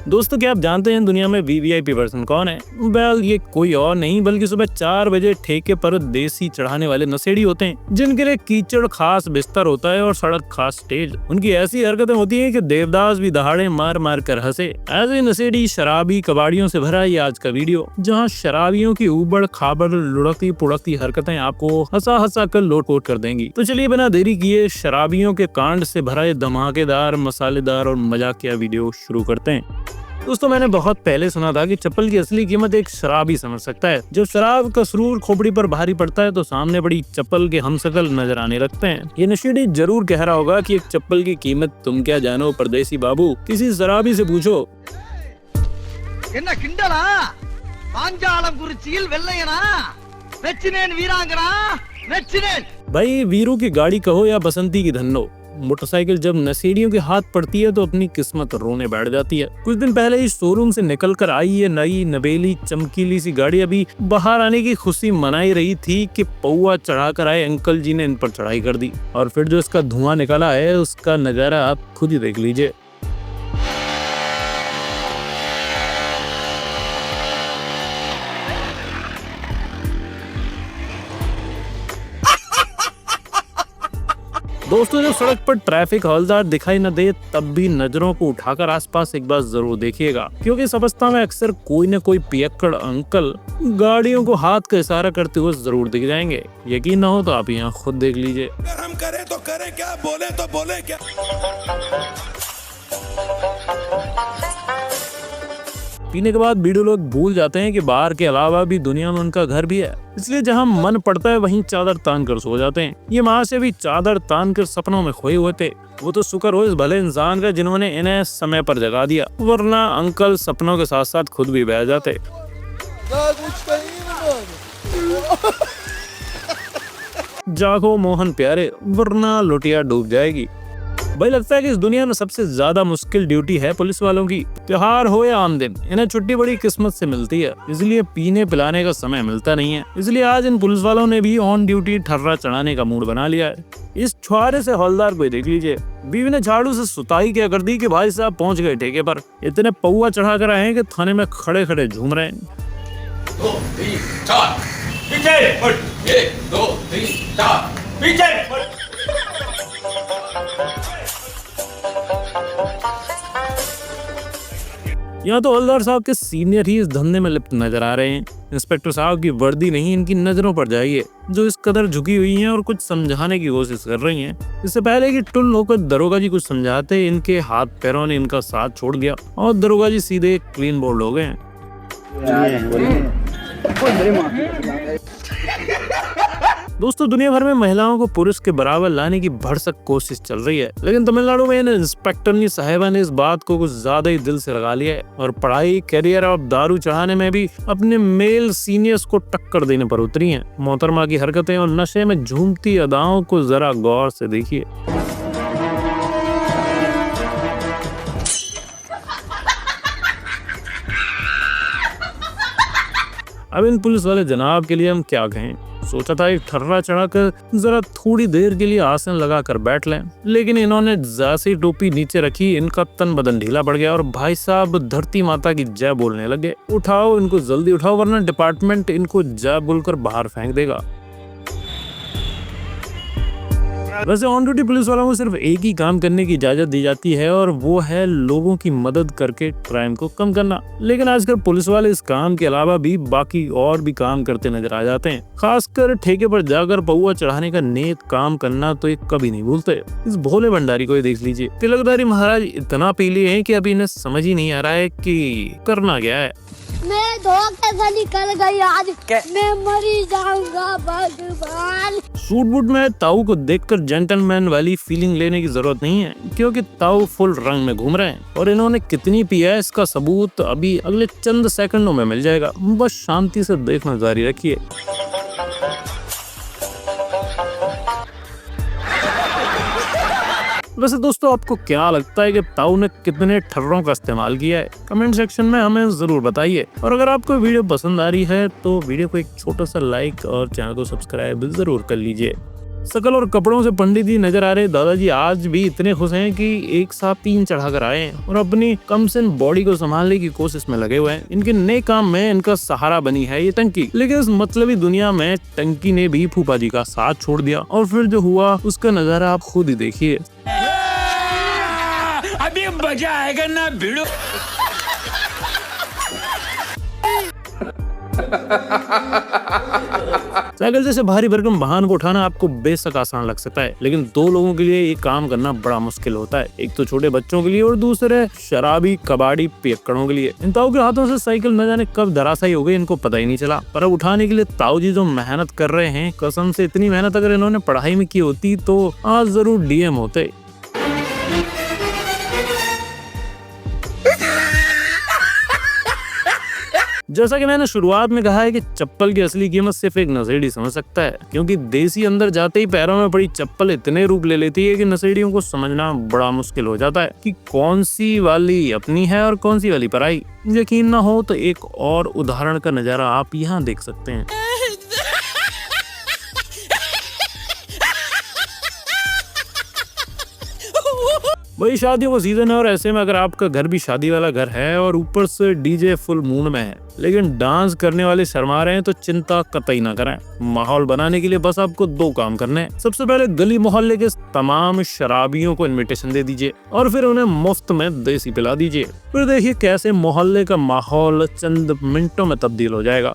दोस्तों, क्या आप जानते हैं दुनिया में वीवीआईपी पर्सन कौन है? वेल, ये कोई और नहीं बल्कि सुबह 4 बजे ठेके पर देसी चढ़ाने वाले नशेड़ी होते हैं, जिनके लिए कीचड़ खास बिस्तर होता है और सड़क खास स्टेज। उनकी ऐसी हरकतें होती हैं कि देवदास भी दहाड़े मार मार कर हंसे। ऐसे नशेड़ी शराबी कबाड़ियों से भरा ये आज का वीडियो, जहाँ शराबियों की उबड़ खाबड़ लुढ़कती पुढ़कती हरकतें आपको हंसा हंसा कर लोटपोट कर देंगी। तो चलिए बिना देरी किए शराबियों के कांड से भरा ये धमाकेदार, मसालेदार और मजाकिया वीडियो शुरू करते हैं। दोस्तों, मैंने बहुत पहले सुना था कि चप्पल की असली कीमत एक शराब ही समझ सकता है। जब शराब का सुरूर खोपड़ी पर भारी पड़ता है तो सामने बड़ी चप्पल के हमशक्ल नजर आने लगते हैं। ये नशेड़ी जरूर कह रहा होगा कि एक चप्पल की कीमत तुम क्या जानो परदेसी बाबू, किसी शराबी से पूछो। भाई, वीरू की गाड़ी कहो या बसंती की धन्नो, मोटरसाइकिल जब नशेड़ियों के हाथ पड़ती है तो अपनी किस्मत रोने बैठ जाती है। कुछ दिन पहले ही शोरूम से निकल कर आई ये नई नवेली चमकीली सी गाड़ी अभी बाहर आने की खुशी मनाई रही थी कि पौआ चढ़ा कर आए अंकल जी ने इन पर चढ़ाई कर दी, और फिर जो इसका धुआं निकला है उसका नजारा आप खुद ही देख लीजिए। दोस्तों, जब सड़क पर ट्रैफिक हवलदार दिखाई न दे तब भी नजरों को उठाकर आसपास एक बार जरूर देखिएगा, क्योंकि इस अवस्था में अक्सर कोई न कोई पियक्कड़ अंकल गाड़ियों को हाथ का इशारा करते हुए जरूर दिख जाएंगे। यकीन न हो तो आप यहाँ खुद देख लीजिए। अगर हम करें तो करें क्या, बोले तो बोले क्या। पीने के बाद बीड़ू लोग भूल जाते हैं कि बाहर के अलावा भी दुनिया में उनका घर भी है, इसलिए जहां मन पड़ता है वहीं चादर तान कर सो जाते हैं। ये माँ से भी चादर तान कर सपनों में खोए हुए थे। वो तो शुक्र हो इस भले इंसान का जिन्होंने इन्हें समय पर जगा दिया, वरना अंकल सपनों के साथ साथ खुद भी बह जाते। जागो मोहन प्यारे, वरना लुटिया डूब जाएगी। भाई, लगता है कि इस दुनिया में सबसे ज्यादा मुश्किल ड्यूटी है पुलिस वालों की। त्योहार हो या आम दिन, इन्हें छुट्टी बड़ी किस्मत से मिलती है, इसलिए पीने पिलाने का समय मिलता नहीं है। इसलिए आज इन पुलिस वालों ने भी ऑन ड्यूटी ठर्रा चढ़ाने का मूड बना लिया है। इस छुआरे से हवलदार को देख लीजिए, बीवी ने झाड़ू से सुताई क्या कर दी कि भाई साहब पहुंच गए ठेके पर। इतने पौआ चढ़ा कर आए हैं कि थाने में खड़े खड़े झूम रहे हैं। 2 3 4 पीछे हट, 1 2 3 4 पीछे हट। यहाँ तो हवलदार साहब के सीनियर ही इस धंधे में लिप्त नजर आ रहे हैं। इंस्पेक्टर साहब की वर्दी नहीं इनकी नजरों पर जाइए, जो इस कदर झुकी हुई हैं और कुछ समझाने की कोशिश कर रही हैं। इससे पहले कि टुल होकर दरोगा जी कुछ समझाते, इनके हाथ पैरों ने इनका साथ छोड़ दिया और दरोगा जी सीधे क्लीन बोल्ड हो गए। दोस्तों, दुनिया भर में महिलाओं को पुरुष के बराबर लाने की भरसक कोशिश चल रही है, लेकिन तमिलनाडु में इन इंस्पेक्टरनी साहिबा ने इस बात को कुछ ज्यादा ही दिल से लगा लिया है और पढ़ाई, करियर और दारू चढ़ाने में भी अपने मेल सीनियर्स को टक्कर देने पर उतरी हैं। मोहतरमा की हरकतें और नशे में झूमती अदाओं को जरा गौर से देखिए। अब इन पुलिस वाले जनाब के लिए हम क्या कहें। सोचा था एक ठर्रा चढ़ाकर जरा थोड़ी देर के लिए आसन लगाकर बैठ लें, लेकिन इन्होंने जैसी टोपी नीचे रखी इनका तन बदन ढीला पड़ गया और भाई साहब धरती माता की जय बोलने लगे। उठाओ इनको, जल्दी उठाओ, वरना डिपार्टमेंट इनको जय बोलकर बाहर फेंक देगा। वैसे ऑन ड्यूटी पुलिस वालों को सिर्फ एक ही काम करने की इजाजत दी जाती है, और वो है लोगों की मदद करके क्राइम को कम करना। लेकिन आजकल पुलिस वाले इस काम के अलावा भी बाकी और भी काम करते नजर आ जाते हैं। खासकर ठेके पर जाकर पौआ चढ़ाने का नेक काम करना तो ये कभी नहीं भूलते। इस भोले भंडारी को देख लीजिए, तिलकधारी महाराज इतना पीले हैं कि अभी इन्हें समझ ही नहीं आ रहा है कि करना क्या है। मैं धोखे से निकल गई आज, मैं मरी जाऊंगा भगवान। सूट बूट में ताऊ को देखकर जेंटलमैन वाली फीलिंग लेने की जरूरत नहीं है, क्योंकि ताऊ फुल रंग में घूम रहे हैं और इन्होंने कितनी पिया है इसका सबूत अभी अगले चंद सेकंडों में मिल जाएगा। बस शांति से देखना जारी रखिए। वैसे दोस्तों, आपको क्या लगता है कि ताऊ ने कितने ठर्रों का इस्तेमाल किया है? कमेंट सेक्शन में हमें जरूर बताइए। और अगर आपको वीडियो पसंद आ रही है तो वीडियो को एक छोटा सा लाइक और चैनल को सब्सक्राइब जरूर कर लीजिए। शकल और कपड़ों से पंडित जी नजर आ रहे दादाजी आज भी इतने खुश हैं कि एक साथ 3 चढ़ाकर आए हैं और अपनी कमसिन बॉडी को संभालने की कोशिश में लगे हुए हैं। इनके नए काम में इनका सहारा बनी है ये टंकी, लेकिन इस मतलबी दुनिया में टंकी ने भी फूफा जी का साथ छोड़ दिया और फिर जो हुआ उसका नजारा आप खुद ही देखिए। अभी मजा आएगा ना भिड़ो। साइकिल जैसे भारी भरकम वाहन को उठाना आपको बेशक आसान लग सकता है, लेकिन 2 लोगों के लिए ये काम करना बड़ा मुश्किल होता है। एक तो छोटे बच्चों के लिए और दूसरे शराबी कबाड़ी पियक्कड़ों के लिए। इन ताऊ के हाथों से साइकिल न जाने कब धराशायी हो गई इनको पता ही नहीं चला। पर अब उठाने के लिए ताऊ जी जो मेहनत कर रहे हैं, कसम से इतनी मेहनत अगर इन्होंने पढ़ाई में की होती तो आज जरूर डीएम होते। जैसा कि मैंने शुरुआत में कहा है कि चप्पल की असली कीमत सिर्फ एक नशेड़ी समझ सकता है, क्योंकि देसी अंदर जाते ही पैरों में पड़ी चप्पल इतने रूप ले लेती है कि नशेड़ियों को समझना बड़ा मुश्किल हो जाता है कि कौन सी वाली अपनी है और कौन सी वाली पराई। यकीन ना हो तो एक और उदाहरण का नजारा आप यहाँ देख सकते हैं। वही शादियों का सीजन है और ऐसे में अगर आपका घर भी शादी वाला घर है और ऊपर से डीजे फुल मूड में है, लेकिन डांस करने वाले शर्मा रहे हैं, तो चिंता कतई ना करें। माहौल बनाने के लिए बस आपको 2 काम करने हैं। सबसे पहले गली मोहल्ले के तमाम शराबियों को इनविटेशन दे दीजिए और फिर उन्हें मुफ्त में देसी पिला दीजिए। फिर देखिए कैसे मोहल्ले का माहौल चंद मिनटों में तब्दील हो जाएगा।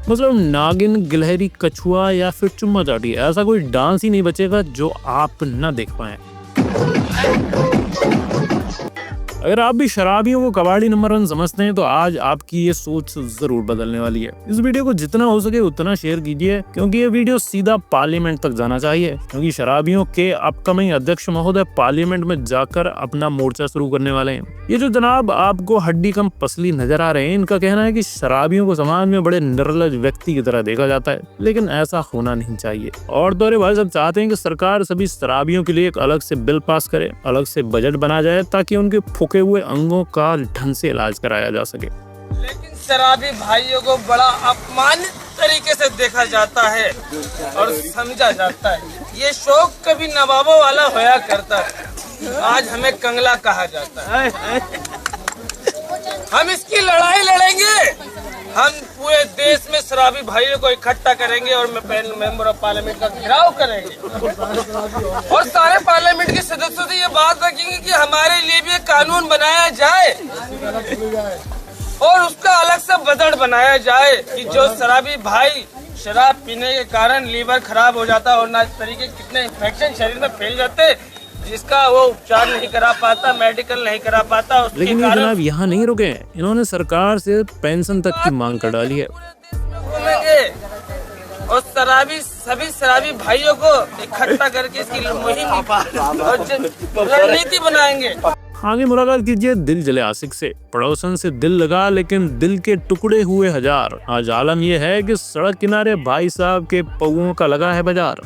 मतलब नागिन, गिलहरी, कछुआ या फिर चुम्मा चाटी, ऐसा कोई डांस ही नहीं बचेगा जो आप न देख पाए। अगर आप भी शराबियों को कबाड़ी नंबर 1 समझते हैं तो आज आपकी ये सोच जरूर बदलने वाली है। इस वीडियो को जितना हो सके उतना शेयर कीजिए, क्योंकि ये वीडियो सीधा पार्लियामेंट तक जाना चाहिए, क्योंकि शराबियों के अपकमिंग अध्यक्ष महोदय पार्लियामेंट में जाकर अपना मोर्चा शुरू करने वाले हैं। ये जो जनाब आपको हड्डी कम पसली नजर आ रहे हैं, इनका कहना है कि शराबियों को समाज में बड़े निर्लज व्यक्ति की तरह देखा जाता है, लेकिन ऐसा होना नहीं चाहिए। और दौरे भाई सब चाहते हैं कि सरकार सभी शराबियों के लिए एक अलग से बिल पास करे, अलग से बजट बना जाए, ताकि उनके फूके हुए अंगों का ढंग से इलाज कराया जा सके। लेकिन शराबी भाइयों को बड़ा अपमानित तरीके से देखा जाता है और समझा जाता है। ये शौक कभी नवाबों वाला होया करता है, आज हमें कंगला कहा जाता है। हम इसकी लड़ाई लड़ेंगे। हम पूरे देश में शराबी भाइयों को इकट्ठा करेंगे और मेंबर ऑफ पार्लियामेंट का घेराव करेंगे और सारे पार्लियामेंट के सदस्यों से ये बात रखेंगे कि हमारे लिए भी एक कानून बनाया जाए और उसका अलग से बजट बनाया जाए कि जो शराबी भाई शराब पीने के कारण लीवर खराब हो जाता है और ना इस तरीके कितने इन्फेक्शन शरीर में फैल जाते, जिसका वो उपचार नहीं करा पाता, मेडिकल नहीं करा पाता। लेकिन ये जनाब यहाँ नहीं रुके, इन्होंने सरकार से पेंशन तक की मांग कर डाली है। और सभी शराबी भाइयों को इकट्ठा करके इसकी मुहिम और रणनीति बनाएंगे। आगे मुलाकात कीजिए दिल जले आशिक से। पड़ोसन से दिल लगा लेकिन दिल के टुकड़े हुए हजार। आज आलम यह है कि सड़क किनारे भाई साहब के पौओं का लगा है बाजार।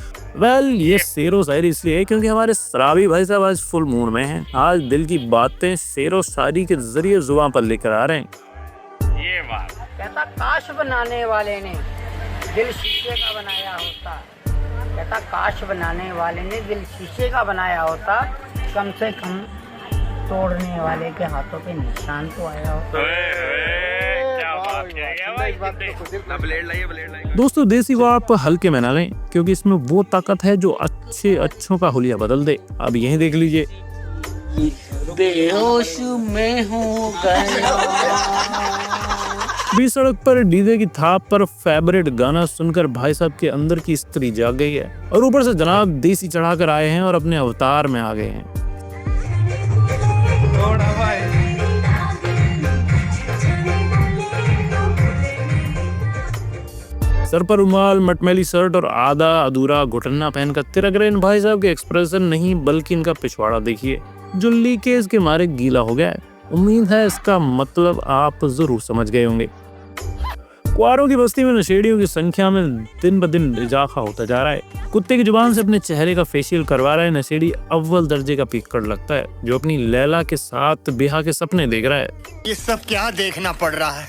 ये शेरो शायरी इसलिए है क्योंकि हमारे शराबी भाई साहब आज फुल मूड में हैं। आज दिल की बातें शेरो शायरी के जरिए जुबान पर लेकर आ रहे हैं। ये बात कहता काश बनाने वाले ने दिल शीशे का बनाया होता, कहता काश बनाने वाले ने दिल शीशे का बनाया होता, कम से कम तोड़ने वाले के हाथों पे निशान तो आया होता। दोस्तों देसी को आप हल्के में ना लें, क्योंकि इसमें वो ताकत है जो अच्छों का हुलिया बदल दे। अब यही देख लीजिए। बेहोश में हो गया। बीच सड़क पर डीजे की थाप पर फेवरेट गाना सुनकर भाई साहब के अंदर की स्त्री जाग गई है और ऊपर से जनाब देसी चढ़ाकर आए हैं और अपने अवतार में आ गए हैं। सर पर रुमाल, मटमैली शर्ट और आधा अधूरा घुटना पहनकर तिरक रहे इन भाई साहब के एक्सप्रेशन नहीं बल्कि इनका पिछवाड़ा देखिए जो लीकेज के मारे गीला हो गया है। उम्मीद है इसका मतलब आप जरूर समझ गए होंगे। कुआरों की बस्ती में नशेड़ियों की संख्या में दिन ब दिन इजाफा होता जा रहा है। कुत्ते की जुबान से अपने चेहरे का फेशियल करवा रहा है नशेड़ी अव्वल दर्जे का पिक्कड़ लगता है, जो अपनी लैला के साथ बिहा के सपने देख रहा है। ये सब क्या देखना पड़ रहा है?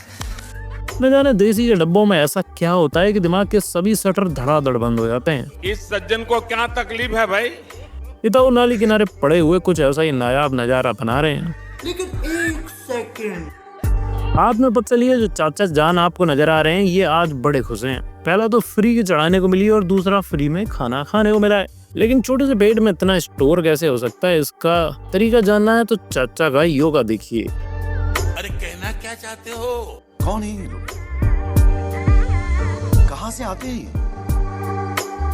न जाने देसी के डब्बों में ऐसा क्या होता है कि दिमाग के सभी शटर धड़ाधड़ बंद हो जाते हैं। इस सज्जन को क्या तकलीफ है भाई? ये तो नाली किनारे पड़े हुए कुछ ऐसा ही नायाब नजारा बना रहे हैं। लेकिन एक सेकंड, हाथ में पत्तली है जो चाचा जान आपको नजर आ रहे हैं, ये आज बड़े खुश हैं। पहला तो फ्री के चढ़ाने को मिली और दूसरा फ्री में खाना खाने को मिला है। लेकिन छोटे से पेट में इतना स्टोर कैसे हो सकता है, इसका तरीका जानना है तो चाचा का योगा देखिए। अरे कहना क्या चाहते हो? कौन है ये लोग? कहाँ से आते हैं ये?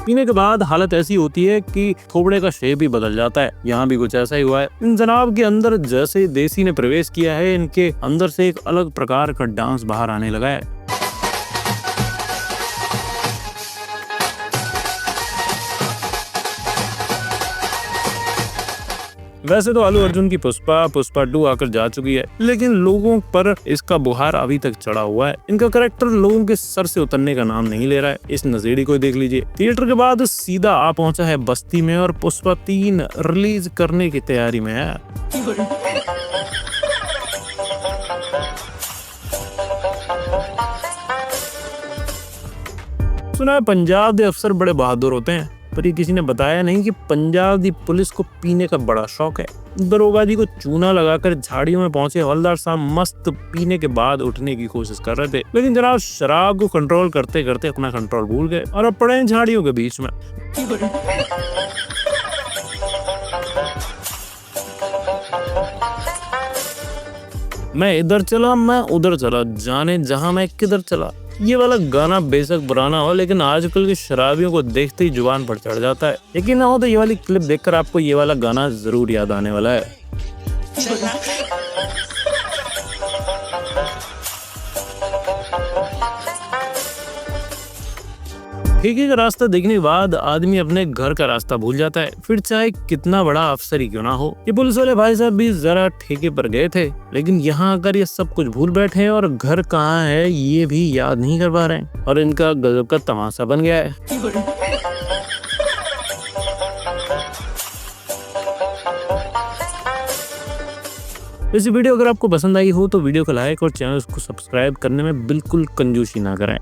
पीने के बाद हालत ऐसी होती है कि थोबड़े का शेप ही बदल जाता है। यहाँ भी कुछ ऐसा ही हुआ है। इन जनाब के अंदर जैसे देसी ने प्रवेश किया है, इनके अंदर से एक अलग प्रकार का डांस बाहर आने लगा है। वैसे तो आलू अर्जुन की पुष्पा 2 आकर जा चुकी है, लेकिन लोगों पर इसका बुखार अभी तक चढ़ा हुआ है। इनका कैरेक्टर लोगों के सर से उतरने का नाम नहीं ले रहा है। इस नजेड़ी को देख लीजिए। थिएटर के बाद सीधा आ पहुंचा है बस्ती में और पुष्पा 3 रिलीज करने की तैयारी में है। सुना है पंजाब के अफसर बड़े बहादुर होते हैं, पर ये किसी ने बताया नहीं कि पंजाब की पुलिस को पीने का बड़ा शौक है। दरोगा जी को चूना लगाकर झाड़ियों में पहुंचे हवलदार साहब मस्त पीने के बाद उठने की कोशिश कर रहे थे, लेकिन जनाब शराब को कंट्रोल करते करते अपना कंट्रोल भूल गए और अब पड़े हैं झाड़ियों के बीच में। मैं इधर चला, मैं उधर चला, जाने जहां मैं किधर चला। ये वाला गाना बेशक पुराना हो, लेकिन आजकल के शराबियों को देखते ही जुबान पर चढ़ जाता है। यकीन ना हो तो ये वाली क्लिप देखकर आपको ये वाला गाना जरूर याद आने वाला है। ठेके का रास्ता देखने के बाद आदमी अपने घर का रास्ता भूल जाता है, फिर चाहे कितना बड़ा अफसर ही क्यों ना हो। ये पुलिस वाले भाई साहब भी जरा ठेके पर गए थे, लेकिन यहाँ आकर ये सब कुछ भूल बैठे हैं और घर कहाँ है ये भी याद नहीं कर पा रहे हैं, और इनका गजब का तमाशा बन गया है। इस वीडियो अगर आपको पसंद आई हो तो वीडियो को लाइक और चैनल को सब्सक्राइब करने में बिल्कुल कंजूसी ना करें।